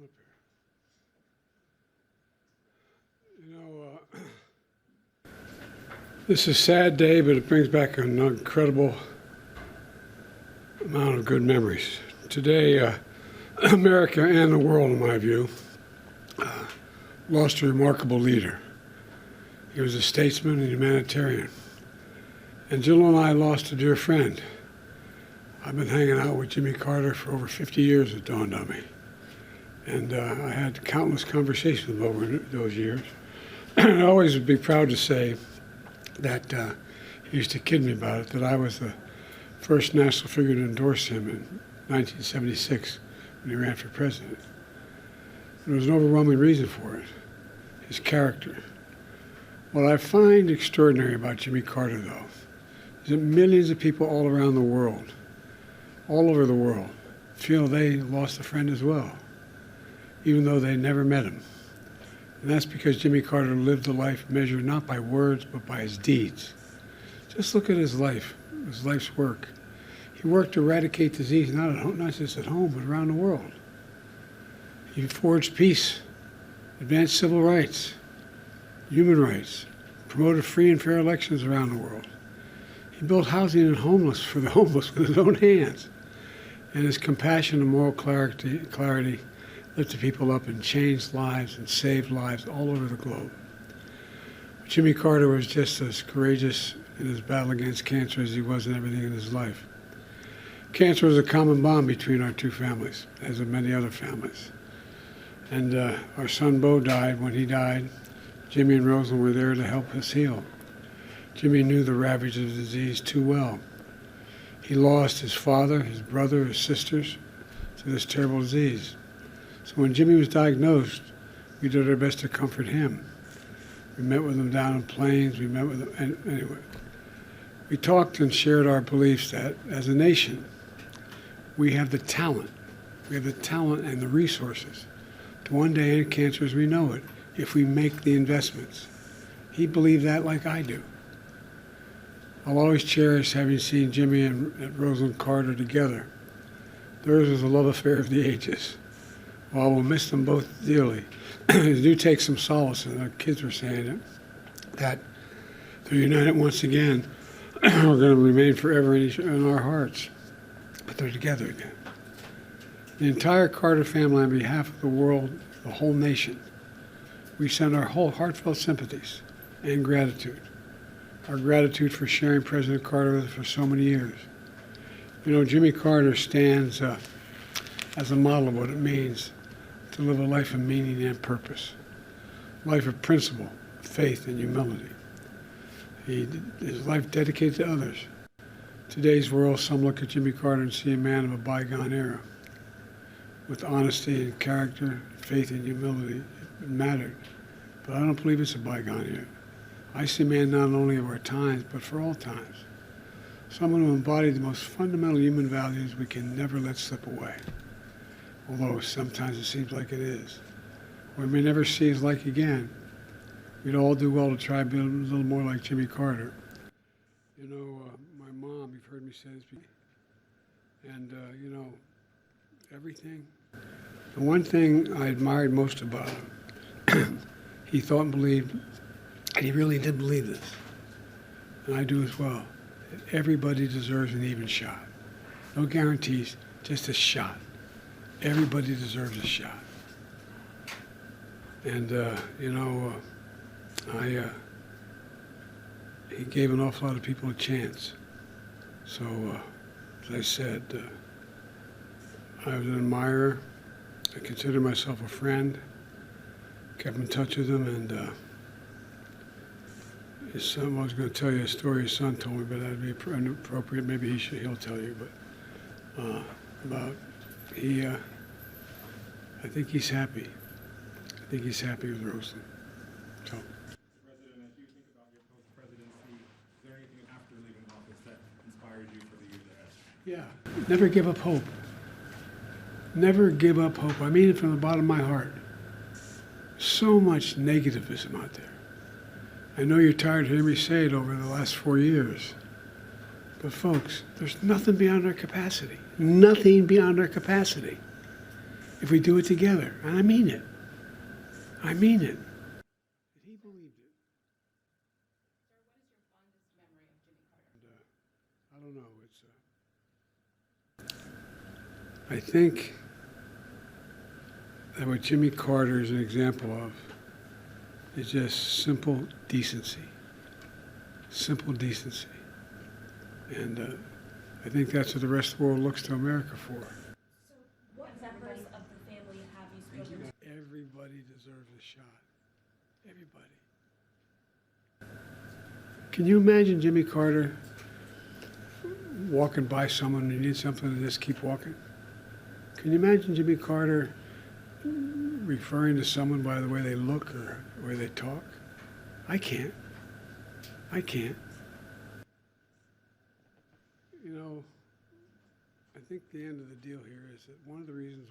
on up here. You know, this is a sad day, but it brings back an incredible amount of good memories. Today, America and the world, in my view, lost a remarkable leader. He was a statesman and humanitarian. And Jill and I lost a dear friend. I've been hanging out with Jimmy Carter for over 50 years, it dawned on me. And I had countless conversations over those years. And I always would be proud to say that he used to kid me about it, that I was the first national figure to endorse him in 1976 when he ran for president. There was an overwhelming reason for it, his character. What I find extraordinary about Jimmy Carter, though, is that millions of people all around the world, all over the world, feel they lost a friend as well, even though they never met him. And that's because Jimmy Carter lived a life measured not by words, but by his deeds. Just look at his life's work. He worked to eradicate disease, not just at home, but around the world. He forged peace, advanced civil rights, human rights, promoted free and fair elections around the world. He built housing for the homeless with his own hands. And his compassion and moral clarity lifted people up and changed lives and saved lives all over the globe. Jimmy Carter was just as courageous in his battle against cancer as he was in everything in his life. Cancer was a common bond between our two families, as in many other families. And our son Bo died. When he died, Jimmy and Rosalind were there to help us heal. Jimmy knew the ravages of the disease too well. He lost his father, his brother, his sisters to this terrible disease. So when Jimmy was diagnosed, we did our best to comfort him. We met with him down in Plains. We met with him, anyway. We talked and shared our beliefs that as a nation, we have the talent. We have the talent and the resources to one day end cancer as we know it, if we make the investments. He believed that like I do. I'll always cherish having seen Jimmy and Rosalind Carter together. Theirs was a love affair of the ages. While we'll miss them both dearly, I do take some solace in the kids were saying it, that they're united once again. We're going to remain forever in our hearts, but they're together again. The entire Carter family, on behalf of the world, the whole nation, we send our whole heartfelt sympathies and gratitude. Our gratitude for sharing President Carter with us for so many years. You know, Jimmy Carter stands as a model of what it means to live a life of meaning and purpose, a life of principle, faith, and humility. His life dedicated to others. Today's world, some look at Jimmy Carter and see a man of a bygone era. With honesty and character, faith and humility, it mattered. But I don't believe it's a bygone era. I see a man not only of our times, but for all times. Someone who embodied the most fundamental human values we can never let slip away. Although sometimes it seems like it is. We may never see his like again. We'd all do well to try to be a little more like Jimmy Carter. You know, my mom, you've heard me say this before, and you know, everything. The one thing I admired most about him, he thought and believed, and he really did believe this, and I do as well, that everybody deserves an even shot. No guarantees, just a shot. Everybody deserves a shot. And, you know, he gave an awful lot of people a chance. So, as I said, I was an admirer. I considered myself a friend. Kept in touch with him, and his son, I was going to tell you a story his son told me, but that'd be inappropriate. Maybe he'll tell you, but about I think he's happy. I think he's happy with Rosalind. So. President, as you think about your post-presidency, is there anything after leaving office that inspired you for the years ahead? Yeah, never give up hope. Never give up hope. I mean it from the bottom of my heart. So much negativism out there. I know you're tired of hearing me say it over the last 4 years. But folks, there's nothing beyond our capacity. Nothing beyond our capacity. if we do it together. And I mean it. I mean it. And he believed it. I don't know. I think that what Jimmy Carter is an example of is just simple decency. Simple decency. And I think that's what the rest of the world looks to America for. So what members of the family have you spoken to? Everybody deserves a shot. Everybody. Can you imagine Jimmy Carter walking by someone who needs something and just keep walking? Can you imagine Jimmy Carter referring to someone by the way they look or the way they talk? I can't. I can't. You know, I think the end of the deal here is that one of the reasons